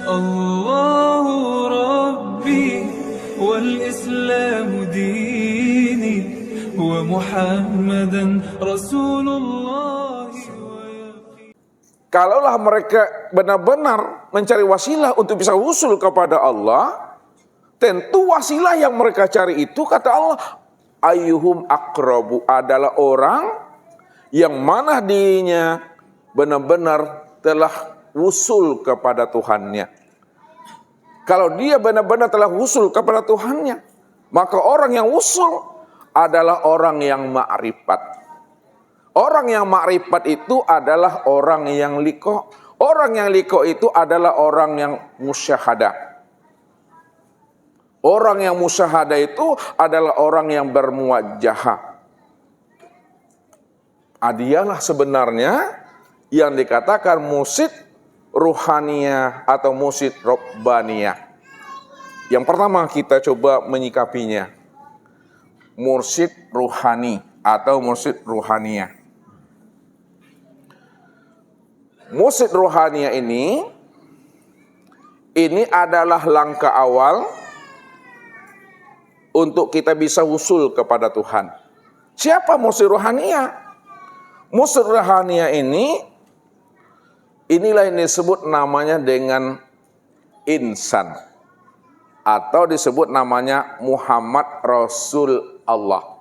الله ربي والإسلام ديني ومحمدا رسول الله. Kalaulah mereka benar-benar mencari wasilah untuk bisa usul kepada Allah, tentu wasilah yang mereka cari itu, kata Allah, ayyuhum aqrabu, adalah orang yang mana dirinya benar-benar telah usul kepada Tuhannya. Kalau dia benar-benar telah usul kepada Tuhannya, maka orang yang usul adalah orang yang ma'rifat. Orang yang ma'rifat itu adalah orang yang liqa. Orang yang liqa itu adalah orang yang musyahadah. Orang yang musyahadah itu adalah orang yang bermuwajjahah. Dialah sebenarnya yang dikatakan mursyid ruhaniyah atau mursyid robbaniyah. Yang pertama kita coba menyikapinya. Mursyid ruhani atau mursyid ruhaniyah. Mursyid ruhaniyah ini adalah langkah awal untuk kita bisa usul kepada Tuhan. Siapa mursyid ruhaniyah? Mursyid ruhaniyah inilah yang disebut namanya dengan insan, atau disebut namanya Muhammad Rasul Allah.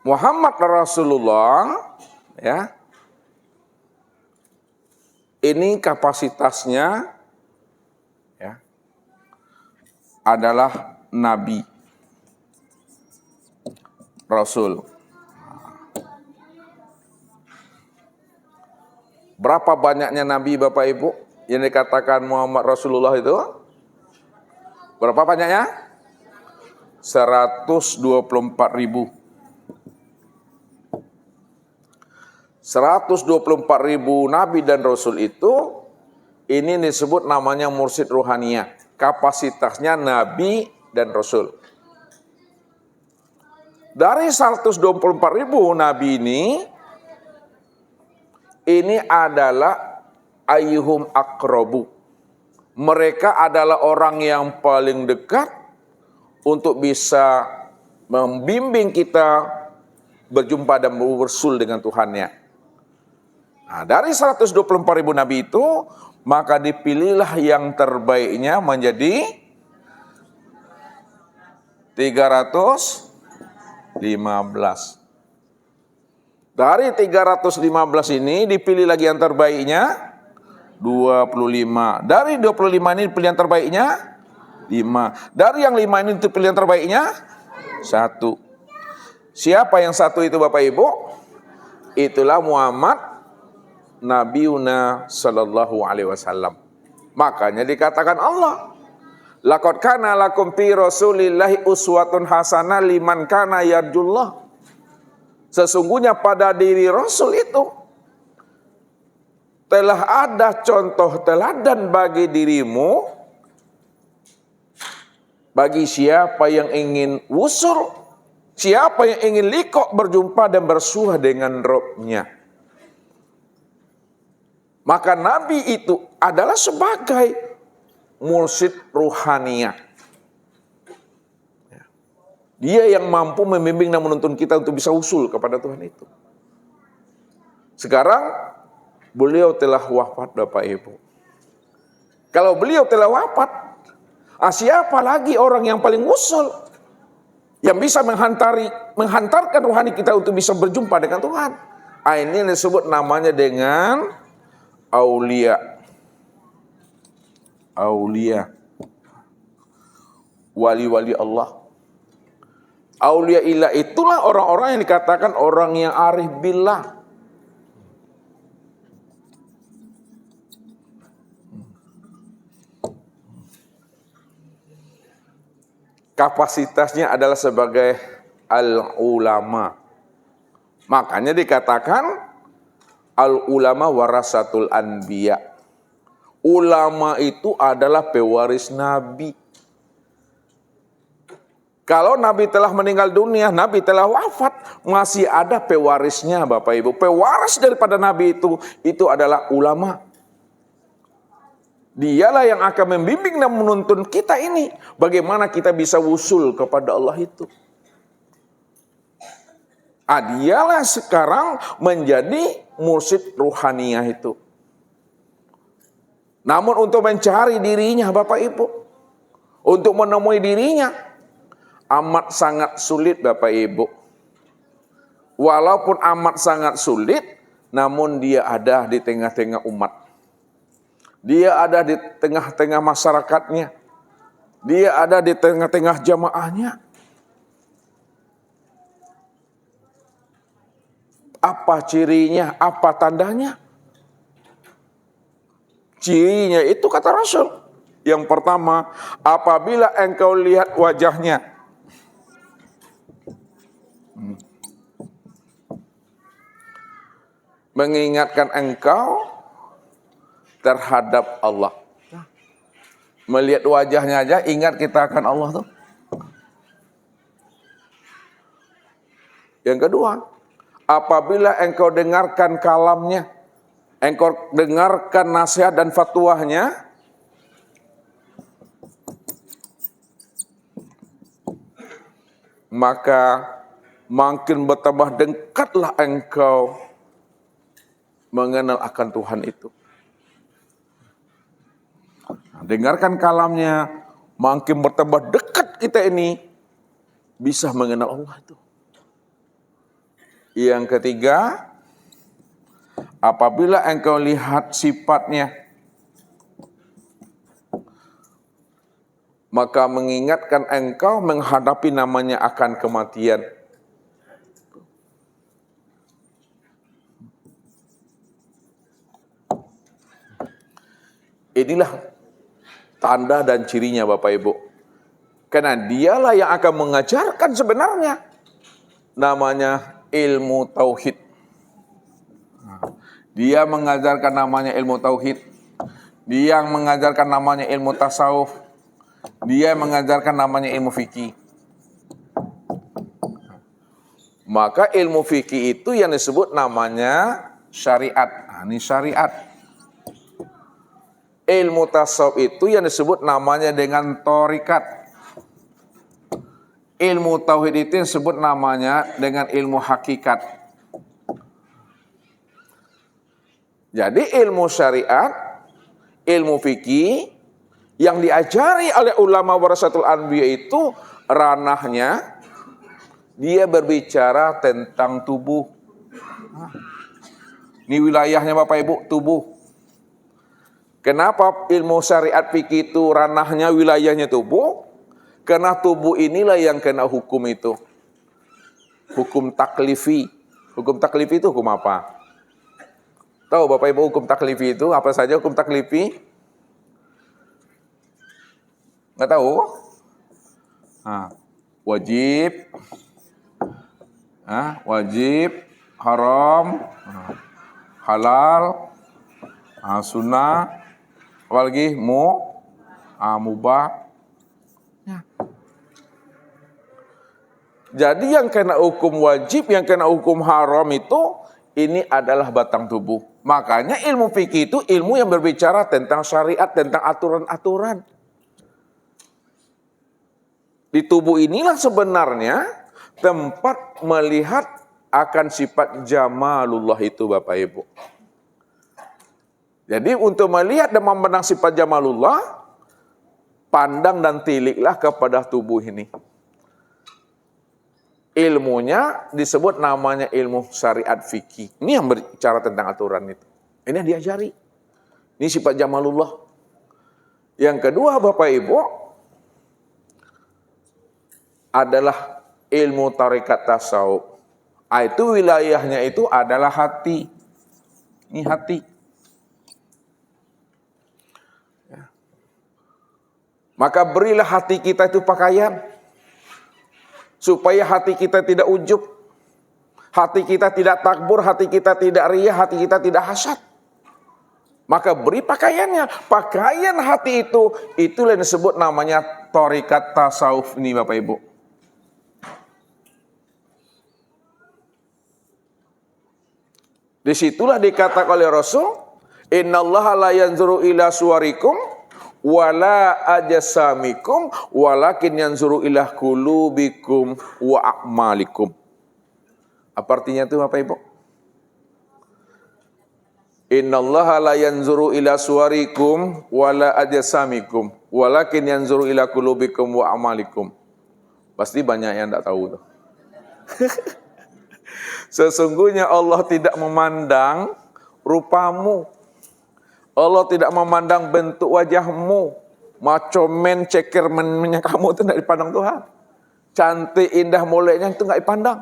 Muhammad Rasulullah, ya, ini kapasitasnya, ya, adalah Nabi, Rasul. Berapa banyaknya Nabi Bapak Ibu yang dikatakan Muhammad Rasulullah itu? Berapa banyaknya? 124.000. 124.000 Nabi dan Rasul itu, ini disebut namanya mursyid ruhaniyah. Kapasitasnya Nabi dan Rasul. Dari 124.000 Nabi ini adalah ayyuhum aqrabu. Mereka adalah orang yang paling dekat untuk bisa membimbing kita berjumpa dan berusul dengan Tuhannya. Nah, dari 124.000 Nabi itu, maka dipilihlah yang terbaiknya menjadi 315. Dari 315 ini dipilih lagi yang terbaiknya 25. Dari 25 ini dipilih yang terbaiknya 5. Dari yang 5 ini dipilih yang terbaiknya 1. Siapa yang 1 itu Bapak Ibu? Itulah Muhammad Nabiuna sallallahu alaihi wasallam. Makanya dikatakan Allah, laqad kana lakum fi rasulillahi uswatun hasanah liman kana yarjullah. Sesungguhnya pada diri Rasul itu telah ada contoh teladan bagi dirimu, bagi siapa yang ingin usul, siapa yang ingin liqa, berjumpa dan bersuah dengan Rabb-nya. Maka Nabi itu adalah sebagai mursyid ruhaniyah. Dia yang mampu membimbing dan menuntun kita untuk bisa usul kepada Tuhan itu. Sekarang beliau telah wafat Bapak Ibu. Kalau beliau telah wafat, siapa lagi orang yang paling usul, yang bisa menghantarkan rohani kita untuk bisa berjumpa dengan Tuhan? Ini disebut namanya dengan aulia. Wali-wali Allah. Aulia ilah itulah orang-orang yang dikatakan orang yang arif billah. Kapasitasnya adalah sebagai al-ulama. Makanya dikatakan Al ulama warasatul anbiya. Ulama itu adalah pewaris Nabi. Kalau Nabi telah meninggal dunia, Nabi telah wafat, masih ada pewarisnya Bapak Ibu. Pewaris daripada Nabi itu adalah ulama. Dialah yang akan membimbing dan menuntun kita ini. Bagaimana kita bisa wusul kepada Allah itu. Dialah sekarang menjadi mursyid ruhaniyah itu. Namun untuk mencari dirinya Bapak Ibu, untuk menemui dirinya, amat sangat sulit Bapak Ibu. Walaupun amat sangat sulit, namun dia ada di tengah-tengah umat. Dia ada di tengah-tengah masyarakatnya. Dia ada di tengah-tengah jamaahnya. Apa cirinya? Apa tandanya? Cirinya itu kata Rasul. Yang pertama, apabila engkau lihat wajahnya, mengingatkan engkau terhadap Allah. Melihat wajahnya aja ingat kita akan Allah tuh. Yang kedua, apabila engkau dengarkan kalamnya, engkau dengarkan nasihat dan fatwanya, maka makin bertambah dekatlah engkau mengenal akan Tuhan itu. Dengarkan kalamnya, makin bertambah dekat kita ini bisa mengenal Allah itu. Yang ketiga, apabila engkau lihat sifatnya, maka mengingatkan engkau menghadapi namanya akan kematian. Inilah tanda dan cirinya Bapak Ibu. Karena dialah yang akan mengajarkan sebenarnya namanya ilmu tauhid. Dia mengajarkan namanya ilmu tauhid. Dia mengajarkan namanya ilmu tasawuf. Dia mengajarkan namanya ilmu fikih. Maka ilmu fikih itu yang disebut namanya syariat. Ini syariat. Ilmu tasawuf itu yang disebut namanya dengan thorikat. Ilmu tauhid itu yang disebut namanya dengan ilmu hakikat. Jadi ilmu syariat, ilmu fikih yang diajari oleh ulama warasatul anbiya itu ranahnya dia berbicara tentang tubuh. Ini wilayahnya Bapak Ibu, tubuh. Kenapa ilmu syariat fikih itu ranahnya wilayahnya tubuh? Karena tubuh inilah yang kena hukum itu. Hukum taklifi. Hukum taklifi itu hukum apa? Tahu Bapak Ibu hukum taklifi itu apa saja hukum taklifi? Nggak tahu? Wajib. Wajib. Haram. Halal. Sunnah. Apalagi mubah. Jadi yang kena hukum wajib, yang kena hukum haram itu, ini adalah batang tubuh. Makanya ilmu fikih itu ilmu yang berbicara tentang syariat, tentang aturan-aturan. Di tubuh inilah sebenarnya tempat melihat akan sifat jamalullah itu Bapak Ibu. Jadi untuk melihat dan memandang sifat jamalullah, pandang dan tiliklah kepada tubuh ini. Ilmunya disebut namanya ilmu syariat fikih. Ini yang berbicara tentang aturan itu. Ini yang diajari. Ini sifat jamalullah. Yang kedua Bapak Ibu, adalah ilmu tarekat tasawuf. Itu wilayahnya itu adalah hati. Ini hati. Maka berilah hati kita itu pakaian. Supaya hati kita tidak ujub. Hati kita tidak takbur, hati kita tidak riya, hati kita tidak hasad. Maka beri pakaiannya. Pakaian hati itu, itulah yang disebut namanya thariqat tasawuf ini Bapak Ibu. Disitulah dikatakan oleh Rasul, innallaha la yanzuru ila suwarikum wala ajsamikum walakin yanzuru ila qulubikum wa a'malikum. Apa artinya itu Bapak Ibu? Innallaha la yanzuru ila suwarikum wala ajsamikum walakin yanzuru ila qulubikum wa a'malikum. Pasti banyak yang tidak tahu tuh. Sesungguhnya Allah tidak memandang rupamu. Allah tidak memandang bentuk wajahmu. Macomen, cekermennya kamu itu tidak dipandang Tuhan. Cantik, indah, moleknya itu tidak dipandang.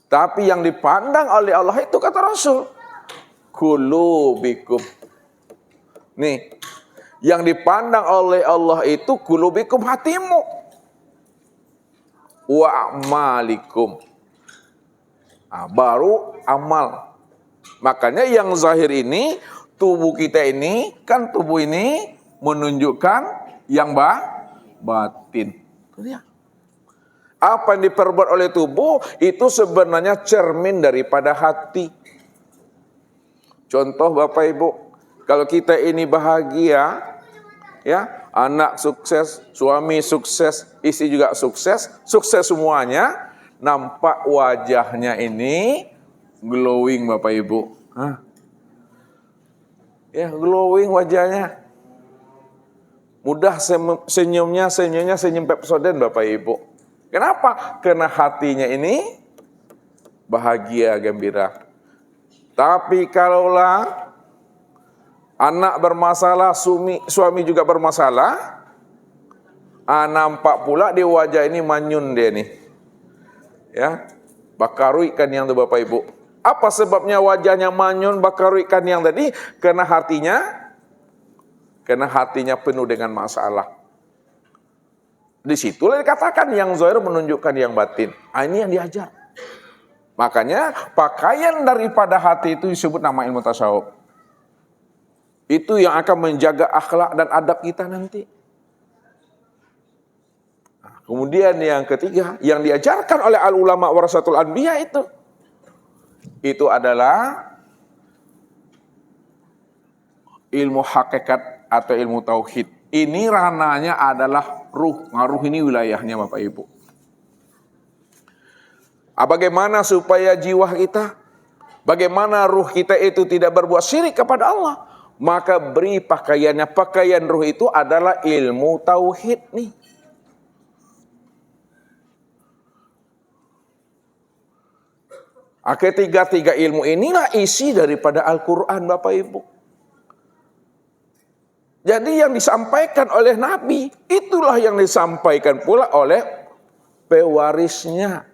Tapi yang dipandang oleh Allah itu kata Rasul, qulubikum. Nih, yang dipandang oleh Allah itu qulubikum, hatimu. Wa a'malikum. Nah, baru amal. Makanya yang zahir ini, tubuh kita ini, kan tubuh ini menunjukkan yang batin. Itu dia. Apa yang diperbuat oleh tubuh itu sebenarnya cermin daripada hati. Contoh Bapak Ibu, kalau kita ini bahagia, ya, anak sukses, suami sukses, istri juga sukses, sukses semuanya, nampak wajahnya ini glowing Bapak Ibu. Hah? Ya, glowing wajahnya. Mudah senyumnya senyum Pepsodent Bapak Ibu. Kenapa? Karena hatinya ini bahagia, gembira. Tapi kalaulah anak bermasalah, suami juga bermasalah, nampak pula di wajah ini manyun dia nih. Ya, bakarui ikan yang itu Bapak Ibu. Apa sebabnya wajahnya manyun, bakarui ikan yang tadi? Karena hatinya penuh dengan masalah. Disitulah dikatakan yang zahir menunjukkan yang batin. Ini yang diajar. Makanya pakaian daripada hati itu disebut nama ilmu tasawuf. Itu yang akan menjaga akhlak dan adab kita nanti. Nah, kemudian yang ketiga, yang diajarkan oleh al-ulama warasatul anbiya itu adalah ilmu hakikat atau ilmu tauhid. Ini ranahnya adalah ruh. Ruh ini wilayahnya Bapak Ibu. Bagaimana supaya jiwa kita, bagaimana ruh kita itu tidak berbuat syirik kepada Allah? Maka beri pakaiannya. Pakaian ruh itu adalah ilmu tauhid nih. Ketiga-tiga ilmu inilah isi daripada Al-Quran Bapak Ibu. Jadi yang disampaikan oleh Nabi, itulah yang disampaikan pula oleh pewarisnya.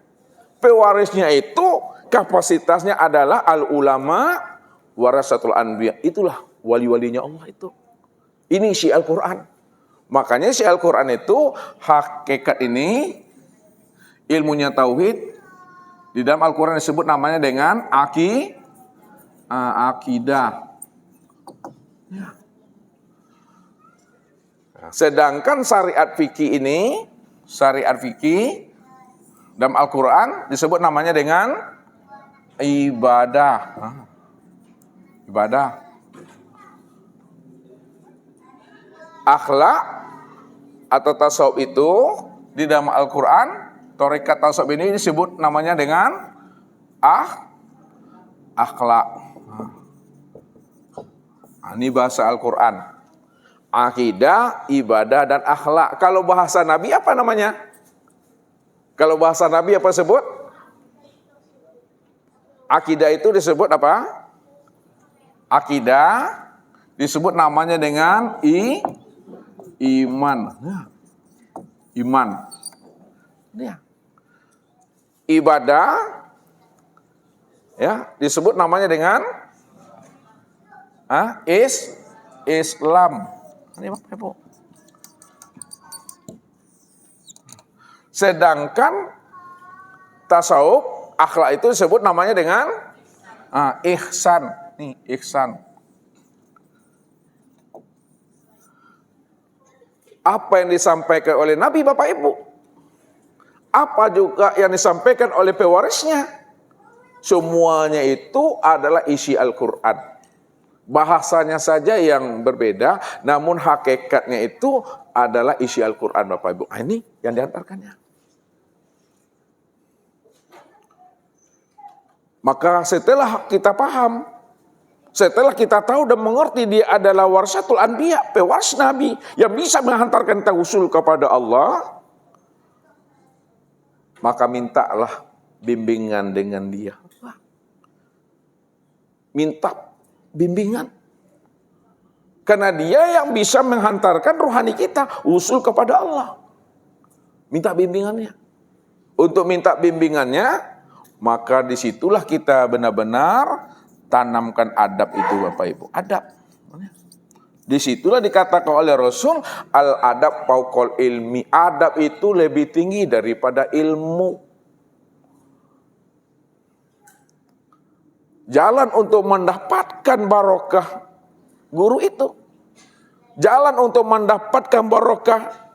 Pewarisnya itu kapasitasnya adalah al-ulama warasatul anbiya. Itulah wali-walinya Allah itu. Ini isi Al-Quran. Makanya isi Al-Quran itu hakikat ini, ilmunya tauhid. Di dalam Al-Quran disebut namanya dengan akidah. Ya. Sedangkan syariat fikih ini, syariat fikih dalam Al-Quran disebut namanya dengan ibadah. Ibadah. Akhlak atau tasawuf itu di dalam Al-Quran, thariqat tasawuf ini disebut namanya dengan akhlak. Ini bahasa Al-Quran. Akidah, ibadah, dan akhlak. Kalau bahasa Nabi apa namanya? Kalau bahasa Nabi apa disebut? Akidah itu disebut apa? Akidah disebut namanya dengan iman. Iman. Ya. Ibadah ya disebut namanya dengan Islam. Sedangkan tasawuf, akhlak itu disebut namanya dengan ihsan. Nih, ihsan. Apa yang disampaikan oleh Nabi Bapak Ibu? Apa juga yang disampaikan oleh pewarisnya? Semuanya itu adalah isi Al-Quran. Bahasanya saja yang berbeda, namun hakikatnya itu adalah isi Al-Quran Bapak Ibu. Ini yang diantarkannya. Maka setelah kita paham, setelah kita tahu dan mengerti dia adalah warasatul anbiya, pewaris Nabi yang bisa menghantarkan kita usul kepada Allah, maka mintalah bimbingan dengan dia. Minta bimbingan. Karena dia yang bisa menghantarkan rohani kita usul kepada Allah. Minta bimbingannya. Untuk minta bimbingannya, maka disitulah kita benar-benar tanamkan adab itu Bapak Ibu. Adab. Disitulah dikatakan oleh Rasul, al-adab fauqal ilmi. Adab itu lebih tinggi daripada ilmu. Jalan untuk mendapatkan barokah guru itu. Jalan untuk mendapatkan barokah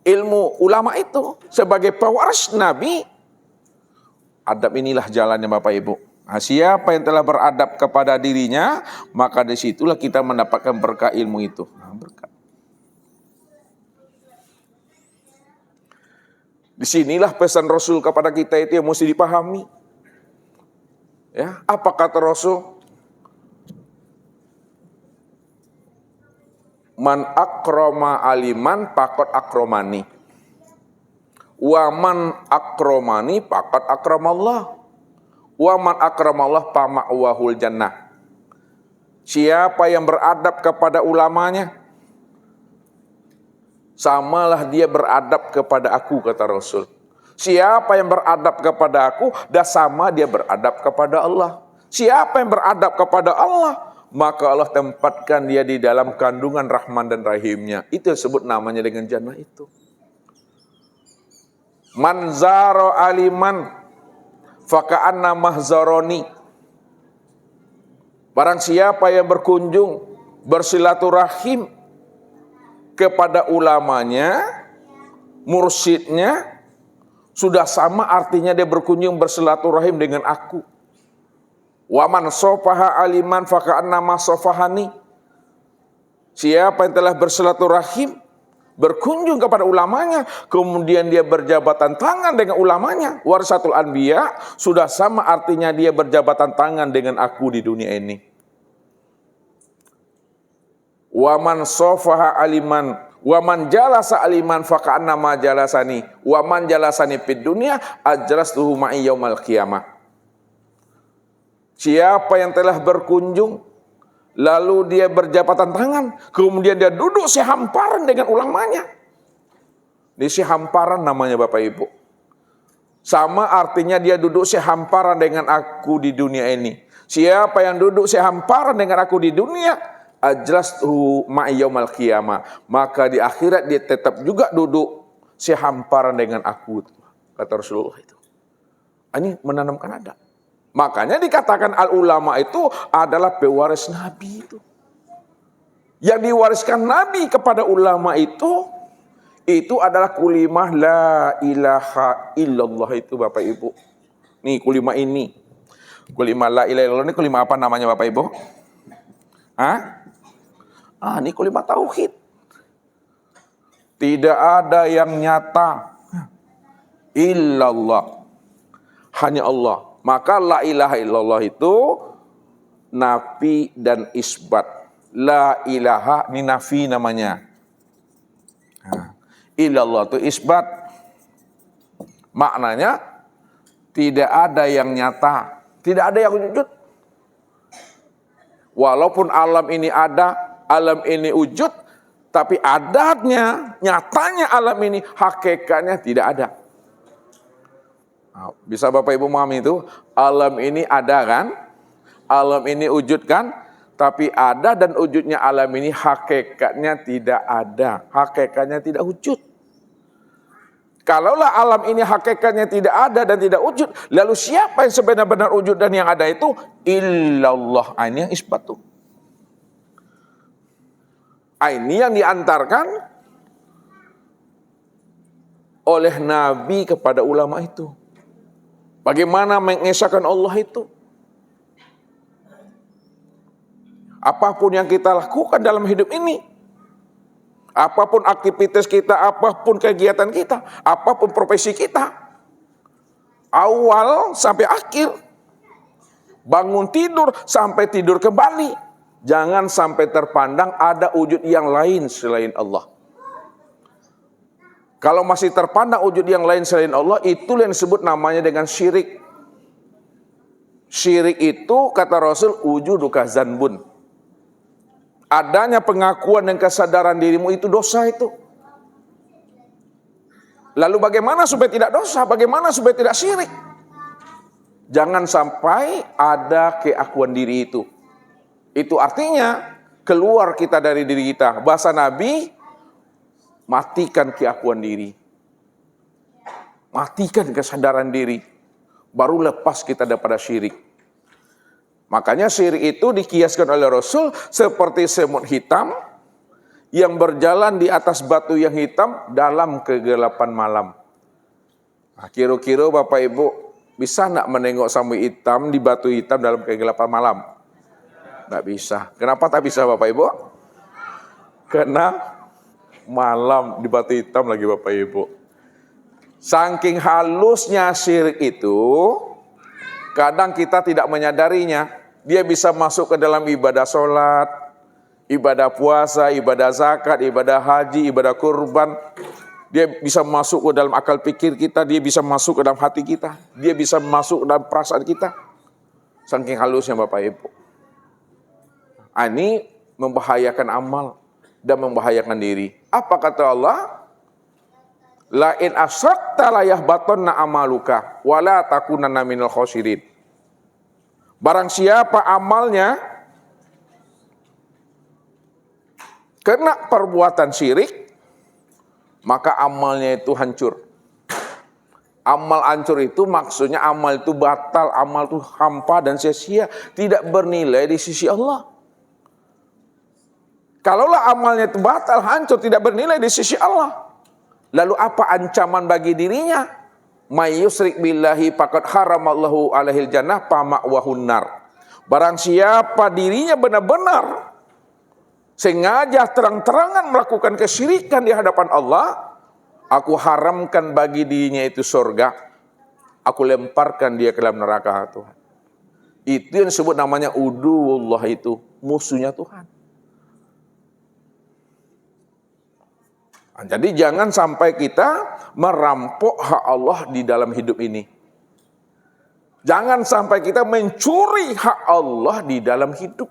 ilmu ulama itu. Sebagai pewaris Nabi, adab inilah jalannya Bapak Ibu. Nah, siapa yang telah beradab kepada dirinya, maka disitulah kita mendapatkan berkah ilmu itu. Nah, berkah. Disinilah pesan Rasul kepada kita itu yang mesti dipahami. Ya, apa kata Rasul? Man akroma aliman pakot akromani. Wa man akromani pakot akramallah. Wa man akramallah pama'wahul jannah. Siapa yang beradab kepada ulamanya, samalah dia beradab kepada aku, kata Rasul. Siapa yang beradab kepada aku, dah sama dia beradab kepada Allah. Siapa yang beradab kepada Allah, maka Allah tempatkan dia di dalam kandungan Rahman dan Rahimnya. Itu disebut namanya dengan jannah itu. Man zaro aliman faka'anna mahzaroni. Barang siapa yang berkunjung bersilaturahim kepada ulamanya, mursyidnya, sudah sama artinya dia berkunjung bersilaturahim dengan aku. Wa man sofaha aliman faka'anna masofahani. Siapa yang telah bersilaturahim, berkunjung kepada ulamanya, kemudian dia berjabatan tangan dengan ulamanya, warasatul anbiya, sudah sama artinya dia berjabatan tangan dengan aku di dunia ini. Wa man sofaha aliman, wa man jalasa aliman faka'anna ma jalasani, wa man jalasani fid dunya ajlastuhu ma'i yaumal qiyamah. Siapa yang telah berkunjung lalu dia berjabatan tangan, kemudian dia duduk sehamparan dengan ulamanya. Ini sehamparan namanya Bapak Ibu. Sama artinya dia duduk sehamparan dengan aku di dunia ini. Siapa yang duduk sehamparan dengan aku di dunia, ajlastuhu ma'i yaumal qiyamah, maka di akhirat dia tetap juga duduk sehamparan dengan aku, kata Rasulullah itu. Ini menanamkan adab. Makanya dikatakan al-ulama itu adalah pewaris Nabi itu. Yang diwariskan Nabi kepada ulama itu adalah kulimah la ilaha illallah itu Bapak Ibu. Nih kulimah ini. Kulimah la ilaha illallah ini kulimah apa namanya Bapak Ibu? Ini kulimah tauhid. Tidak ada yang nyata illallah. Hanya Allah. Maka la ilaha illallah itu nafi dan isbat. La ilaha ini nafi namanya. Illallah itu isbat. Maknanya tidak ada yang nyata, tidak ada yang wujud. Walaupun alam ini ada, alam ini wujud, tapi adatnya, nyatanya alam ini, hakikatnya tidak ada. Bisa Bapak Ibu memahami itu? Alam ini ada kan? Alam ini wujud kan? Tapi ada dan wujudnya alam ini hakikatnya tidak ada. Hakikatnya tidak wujud. Kalaulah alam ini hakikatnya tidak ada dan tidak wujud, lalu siapa yang sebenar-benar wujud dan yang ada itu? Illallah. Ini yang isbat tuh. Ini yang diantarkan oleh Nabi kepada ulama itu. Bagaimana mengesahkan Allah itu? Apapun yang kita lakukan dalam hidup ini, apapun aktivitas kita, apapun kegiatan kita, apapun profesi kita, awal sampai akhir, bangun tidur sampai tidur kembali, jangan sampai terpandang ada wujud yang lain selain Allah. Kalau masih terpandang wujud yang lain selain Allah, itu yang disebut namanya dengan syirik. Syirik itu kata Rasul, wujuduka zanbun. Adanya pengakuan dan kesadaran dirimu itu dosa itu. Lalu bagaimana supaya tidak dosa? Bagaimana supaya tidak syirik? Jangan sampai ada keakuan diri itu. Itu artinya keluar kita dari diri kita. Bahasa Nabi, matikan keakuan diri. Matikan kesadaran diri. Baru lepas kita daripada syirik. Makanya syirik itu dikiaskan oleh Rasul seperti semut hitam yang berjalan di atas batu yang hitam dalam kegelapan malam. Nah, kira-kira Bapak Ibu bisa nak menengok semut hitam di batu hitam dalam kegelapan malam? Nggak bisa. Kenapa tak bisa Bapak Ibu? Karena malam di batu hitam lagi Bapak Ibu. Saking halusnya syirik itu, kadang kita tidak menyadarinya. Dia bisa masuk ke dalam ibadah sholat, ibadah puasa, ibadah zakat, ibadah haji, ibadah kurban. Dia bisa masuk ke dalam akal pikir kita, dia bisa masuk ke dalam hati kita, dia bisa masuk ke dalam perasaan kita. Saking halusnya Bapak Ibu. Ini membahayakan amal dan membahayakan diri. Apa kata Allah? La in asyrakta la yahbatanna amaluka wa la takunanna minal khosirin. Barang siapa amalnya kena perbuatan syirik, maka amalnya itu hancur. Amal hancur itu maksudnya amal itu batal, amal itu hampa dan sia-sia, tidak bernilai di sisi Allah. Kalaulah amalnya itu batal, hancur, tidak bernilai di sisi Allah, lalu apa ancaman bagi dirinya? May yusrik billahi faqad haramallahu alaihil jannah fa ma'wahun nar. Barang siapa dirinya benar-benar sengaja terang-terangan melakukan kesyirikan di hadapan Allah, aku haramkan bagi dirinya itu surga. Aku lemparkan dia ke dalam neraka Tuhan. Itu yang disebut namanya uduwullah, itu musuhnya Tuhan. Jadi jangan sampai kita merampok hak Allah di dalam hidup ini. Jangan sampai kita mencuri hak Allah di dalam hidup.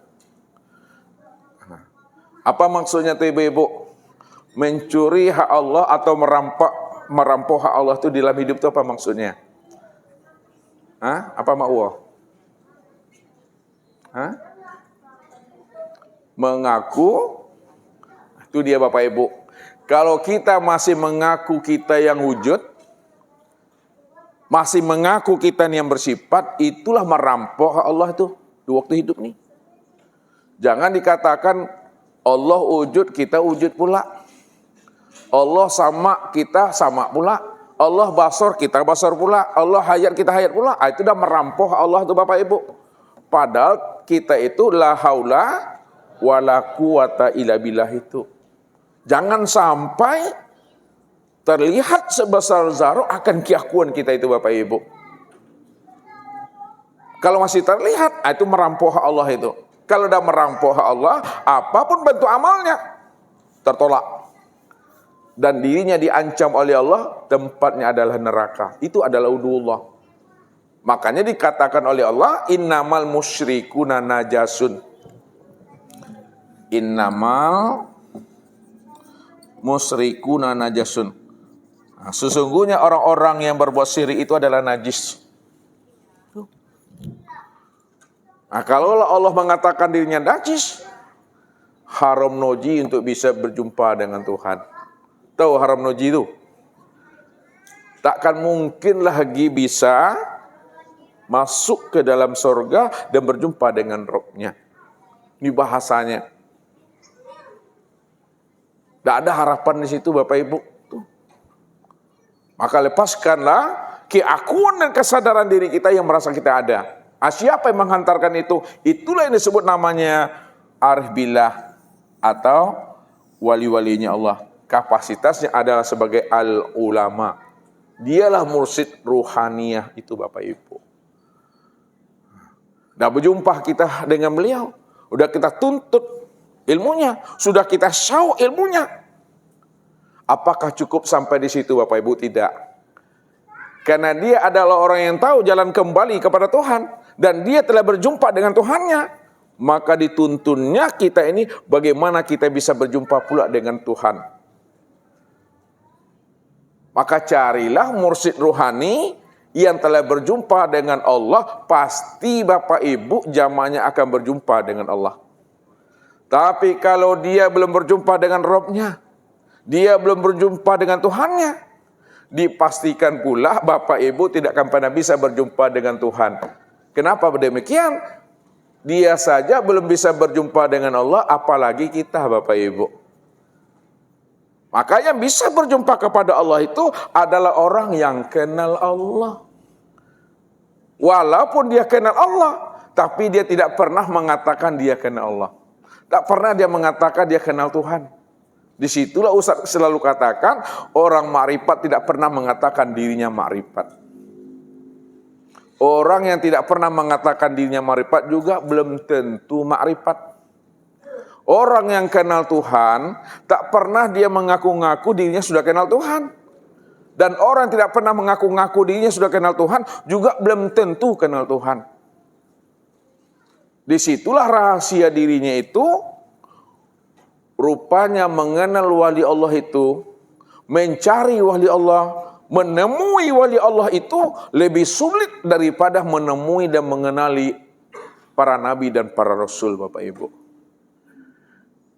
Apa maksudnya tuh Ibu-ibu? Mencuri hak Allah atau merampok hak Allah itu di dalam hidup itu apa maksudnya? Apa makwa? Mengaku, itu dia Bapak Ibu. Kalau kita masih mengaku kita yang wujud, masih mengaku kita yang bersifat, itulah merampok hak Allah itu di waktu hidup nih. Jangan dikatakan Allah wujud, kita wujud pula. Allah sama, kita sama pula. Allah basor, kita basor pula. Allah hayat, kita hayat pula. Itu udah merampok hak Allah itu Bapak Ibu. Padahal kita itu la haula wala quwata illa billah itu. Jangan sampai terlihat sebesar zarah akan keakuan kita itu Bapak Ibu. Kalau masih terlihat, itu merampok hak Allah itu. Kalau udah merampok hak Allah, apapun bentuk amalnya tertolak. Dan dirinya diancam oleh Allah, tempatnya adalah neraka. Itu adalah uduwullah. Makanya dikatakan oleh Allah, innamal musyrikuna najasun. Innamal musyrikuna najasun. Nah, sesungguhnya orang-orang yang berbuat syirik itu adalah najis. Nah, kalau Allah mengatakan dirinya najis, haram noji untuk bisa berjumpa dengan Tuhan. Tahu haram noji itu? takkan mungkin lagi bisa masuk ke dalam surga dan berjumpa dengan Rabb-nya. Ini bahasanya. Tidak ada harapan di situ Bapak Ibu. Tuh. Maka lepaskanlah keakuan dan kesadaran diri kita yang merasa kita ada. Siapa yang menghantarkan itu? Itulah yang disebut namanya arif billah atau wali-walinya Allah. Kapasitasnya adalah sebagai al-ulama. Dialah mursyid ruhaniyah itu Bapak Ibu. Dah berjumpa kita dengan beliau. Sudah kita tuntut ilmunya. Sudah kita syau ilmunya. Apakah cukup sampai di situ Bapak Ibu? Tidak. Karena dia adalah orang yang tahu jalan kembali kepada Tuhan. Dan dia telah berjumpa dengan Tuhannya. Maka dituntunnya kita ini bagaimana kita bisa berjumpa pula dengan Tuhan. Maka carilah mursyid ruhani yang telah berjumpa dengan Allah. Pasti Bapak Ibu jamaahnya akan berjumpa dengan Allah. Tapi kalau dia belum berjumpa dengan Rabb-nya, dia belum berjumpa dengan Tuhannya, dipastikan pula Bapak Ibu tidak akan pernah bisa berjumpa dengan Tuhan. Kenapa demikian? Dia saja belum bisa berjumpa dengan Allah, apalagi kita Bapak Ibu. Maka yang bisa berjumpa kepada Allah itu adalah orang yang kenal Allah. Walaupun dia kenal Allah, tapi dia tidak pernah mengatakan dia kenal Allah. Tak pernah dia mengatakan dia kenal Tuhan. Disitulah Ustaz selalu katakan, orang makrifat tidak pernah mengatakan dirinya makrifat. Orang yang tidak pernah mengatakan dirinya makrifat juga belum tentu makrifat. Orang yang kenal Tuhan, tak pernah dia mengaku-ngaku dirinya sudah kenal Tuhan. Dan orang yang tidak pernah mengaku-ngaku dirinya sudah kenal Tuhan, juga belum tentu kenal Tuhan. Disitulah rahasia dirinya itu, rupanya mengenal wali Allah itu, mencari wali Allah, menemui wali Allah itu lebih sulit daripada menemui dan mengenali para nabi dan para rasul Bapak Ibu.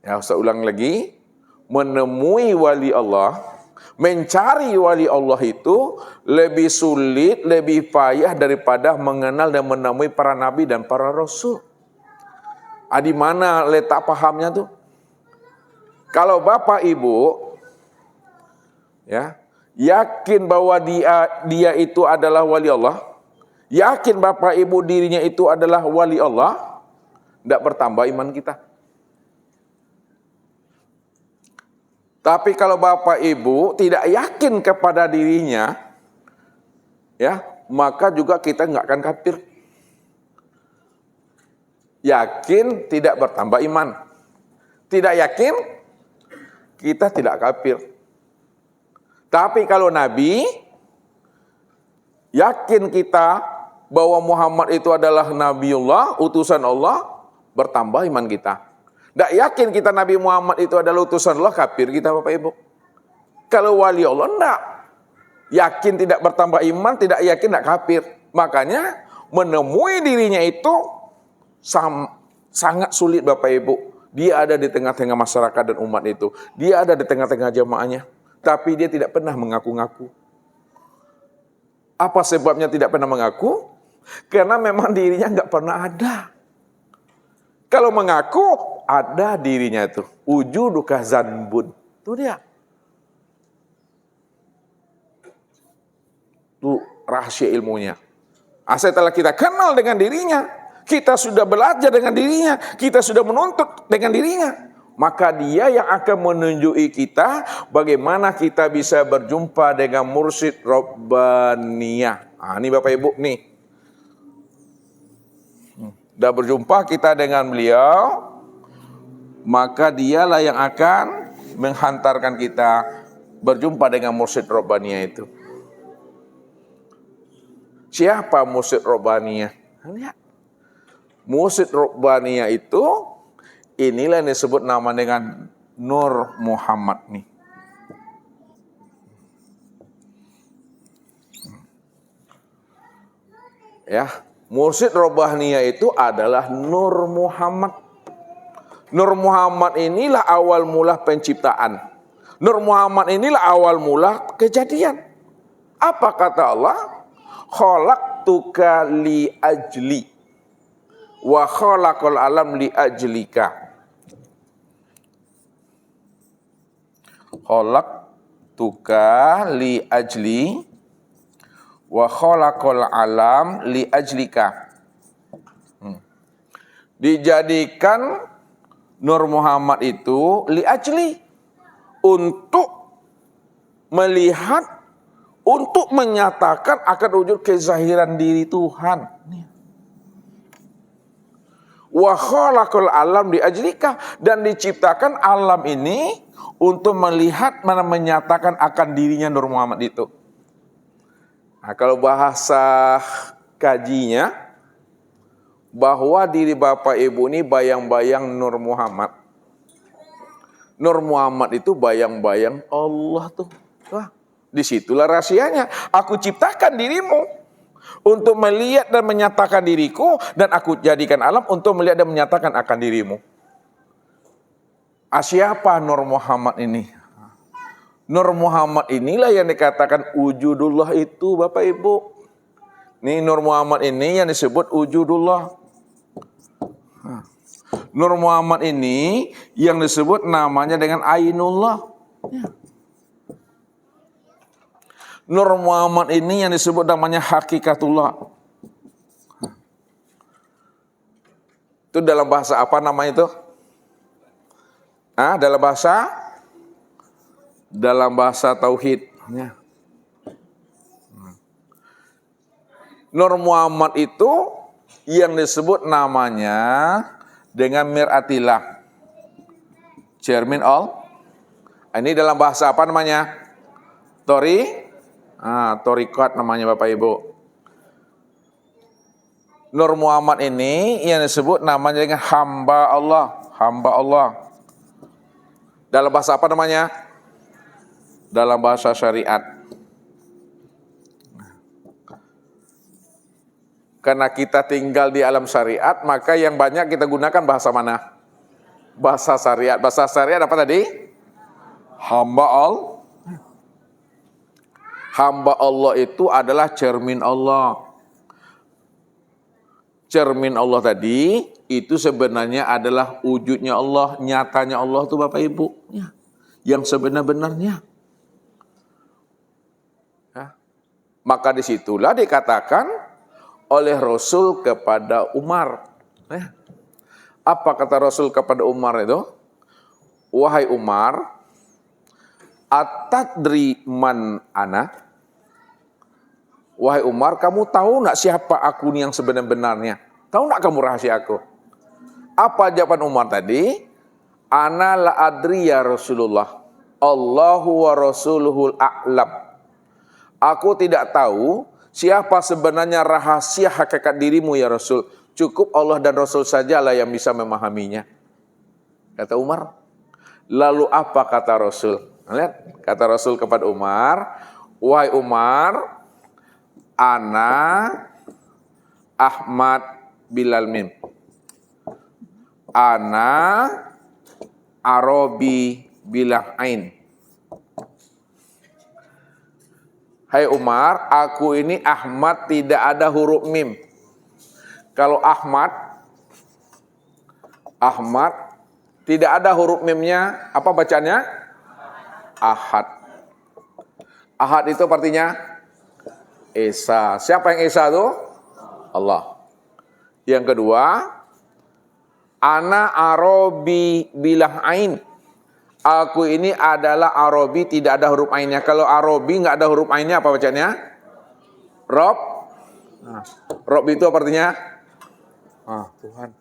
Ya, saya ulang lagi, menemui wali Allah, mencari wali Allah itu lebih sulit, lebih payah daripada mengenal dan menemui para nabi dan para rasul. Di mana letak pahamnya tuh? Kalau Bapak Ibu ya, yakin bahwa dia itu adalah wali Allah, yakin Bapak Ibu dirinya itu adalah wali Allah, tidak bertambah iman kita. Tapi kalau Bapak Ibu tidak yakin kepada dirinya, ya, maka juga kita nggak akan kafir. Yakin tidak bertambah iman. Tidak yakin, kita tidak kafir. Tapi kalau Nabi, yakin kita bahwa Muhammad itu adalah Nabiullah, utusan Allah, bertambah iman kita. Tidak yakin kita Nabi Muhammad itu adalah utusan Allah, kafir kita Bapak Ibu. Kalau wali Allah, tidak. Yakin tidak bertambah iman, tidak yakin tidak kafir. Makanya menemui dirinya itu sangat sulit Bapak Ibu. Dia ada di tengah-tengah masyarakat dan umat itu. Dia ada di tengah-tengah jamaahnya. Tapi dia tidak pernah mengaku-ngaku. Apa sebabnya tidak pernah mengaku? Karena memang dirinya nggak pernah ada. Kalau mengaku, ada dirinya itu. Wujuduka zanbun. Itu dia. Itu rahasia ilmunya. Setelah kita kenal dengan dirinya, kita sudah belajar dengan dirinya, kita sudah menuntut dengan dirinya, maka dia yang akan menunjuki kita bagaimana kita bisa berjumpa dengan mursyid Rabbaniyah. Ini Bapak Ibu nih. Sudah berjumpa kita dengan beliau, maka dialah yang akan menghantarkan kita berjumpa dengan mursyid Rabbaniyah itu. Siapa mursyid Rabbaniyah? Lihat. Mursyid Rabbaniyah itu, inilah yang disebut nama dengan Nur Muhammad nih. Ya, mursyid Rabbaniyah itu adalah Nur Muhammad. Nur Muhammad inilah awal mula penciptaan. Nur Muhammad inilah awal mula kejadian. Apa kata Allah? Khalaqtuka li ajli wa khalaqal alam li ajlika. Khalaqtuka li ajli wa khalaqal alam li ajlika. Dijadikan Nur Muhammad itu li ajli, untuk melihat, untuk menyatakan akan wujud kezahiran diri Tuhan. Wa khalaqal alam li ajlika, dan diciptakan alam ini untuk melihat, menyatakan akan dirinya Nur Muhammad itu. Nah, kalau bahasa kajinya, bahwa diri Bapak Ibu ini bayang-bayang Nur Muhammad. Nur Muhammad itu bayang-bayang Allah tuh. Wah, disitulah rahasianya. Aku ciptakan dirimu untuk melihat dan menyatakan diriku, dan aku jadikan alam untuk melihat dan menyatakan akan dirimu. Siapa Nur Muhammad ini? Nur Muhammad inilah yang dikatakan wujudullah itu, Bapak Ibu. Ini Nur Muhammad ini yang disebut wujudullah. Nur Muhammad ini yang disebut namanya dengan Ainullah. Nur Muhammad ini yang disebut namanya Hakikatullah. Itu dalam bahasa apa namanya itu? Dalam bahasa tauhid. Nur Muhammad itu yang disebut namanya dengan Mir'atillah, cermin all. Ini dalam bahasa apa namanya? Thariqat namanya, Bapak Ibu. Nur Muhammad ini yang disebut namanya dengan hamba Allah, hamba Allah. Dalam bahasa apa namanya? Dalam bahasa syariat. Karena kita tinggal di alam syariat, maka yang banyak kita gunakan bahasa mana? Bahasa syariat. Bahasa syariat apa tadi? Hamba Allah. Hamba Allah itu adalah cermin Allah. Cermin Allah tadi itu sebenarnya adalah wujudnya Allah, nyatanya Allah itu, Bapak Ibu. Yang sebenar-benarnya. Maka disitulah dikatakan oleh Rasul kepada Umar. Apa kata Rasul kepada Umar itu? Wahai Umar, atadri man ana? Wahai Umar, kamu tahu nak siapa aku ini yang sebenar-benarnya? Tahu nak kamu rahasia aku? Apa jawaban Umar tadi? Ana la adri ya Rasulullah. Allahu wa rasuluhul a'lam. Aku tidak tahu siapa sebenarnya rahasia hakikat dirimu ya Rasul. Cukup Allah dan Rasul sajalah yang bisa memahaminya. Kata Umar. Lalu apa kata Rasul? Lihat, kata Rasul kepada Umar. Wahai Umar, ana Ahmad Bilal Mim. Ana Arabi Bilah Ain. Hai Umar, aku ini Ahmad tidak ada huruf mim. Kalau Ahmad tidak ada huruf mimnya, apa bacanya? Ahad. Ahad itu artinya Esa. Siapa yang Esa itu? Allah. Yang kedua, ana Arabi bilah ain. Aku ini adalah Arabi, tidak ada huruf ainnya. Kalau Arabi nggak ada huruf ainnya, apa bacanya? Rob. Rob itu apa artinya? Tuhan.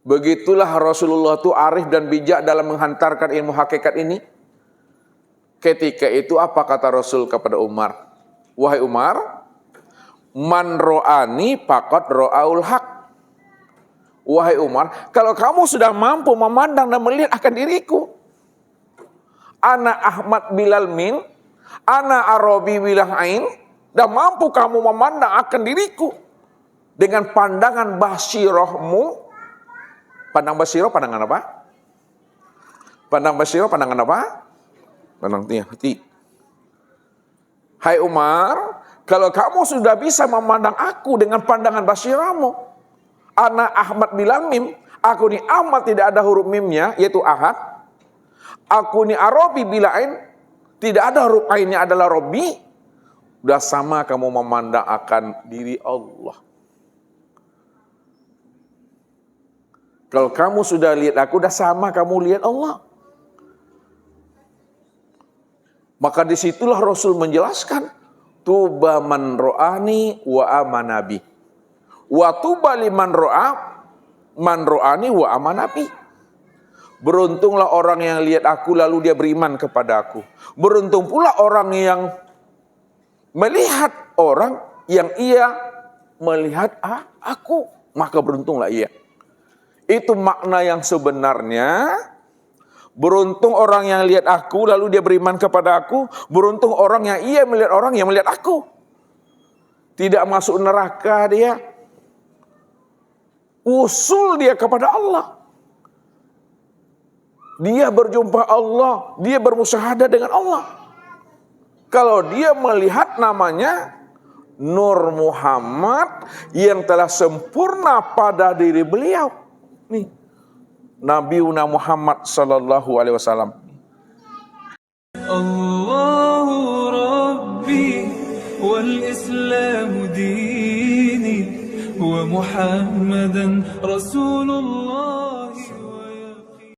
Begitulah Rasulullah itu arif dan bijak dalam menghantarkan ilmu hakikat ini. Ketika itu apa kata Rasul kepada Umar? Wahai Umar, man ro'ani faqad ro'aul haq. Wahai Umar, kalau kamu sudah mampu memandang dan melihat akan diriku, ana Ahmad Bilal Min, ana Arabi Bilah Ain, dan mampu kamu memandang akan diriku dengan pandangan basirohmu. Pandang basiroh, pandangan apa? Pandang basiroh, pandangan apa? Pandang hati. Hai Umar, kalau kamu sudah bisa memandang aku dengan pandangan basiramu, ana Ahmad bila mim, aku ni Ahmad tidak ada huruf mimnya, yaitu ahad. Aku ni Arabi bila ain, tidak ada huruf ainnya adalah Robbi. Udah sama kamu memandang akan diri Allah. Kalau kamu sudah lihat aku, udah sama kamu lihat Allah. Maka disitulah Rasul menjelaskan, tuba man ro'ani wa amanabi. Wa tuba liman man ro'ani wa amanabi. Beruntunglah orang yang lihat aku lalu dia beriman kepada aku. Beruntung pula orang yang melihat orang yang ia melihat aku. Maka beruntunglah ia. Itu makna yang sebenarnya. Beruntung orang yang lihat aku lalu dia beriman kepada aku. Beruntung orang yang ia melihat orang yang melihat aku. Tidak masuk neraka dia. Usul dia kepada Allah. Dia berjumpa Allah. Dia bermusyahadah dengan Allah. Kalau dia melihat namanya Nur Muhammad yang telah sempurna pada diri beliau. Nih. Nabiuna Muhammad sallallahu alaihi wasallam. Allahu Rabbi wal Islam dini wa Muhammadan Rasulullah.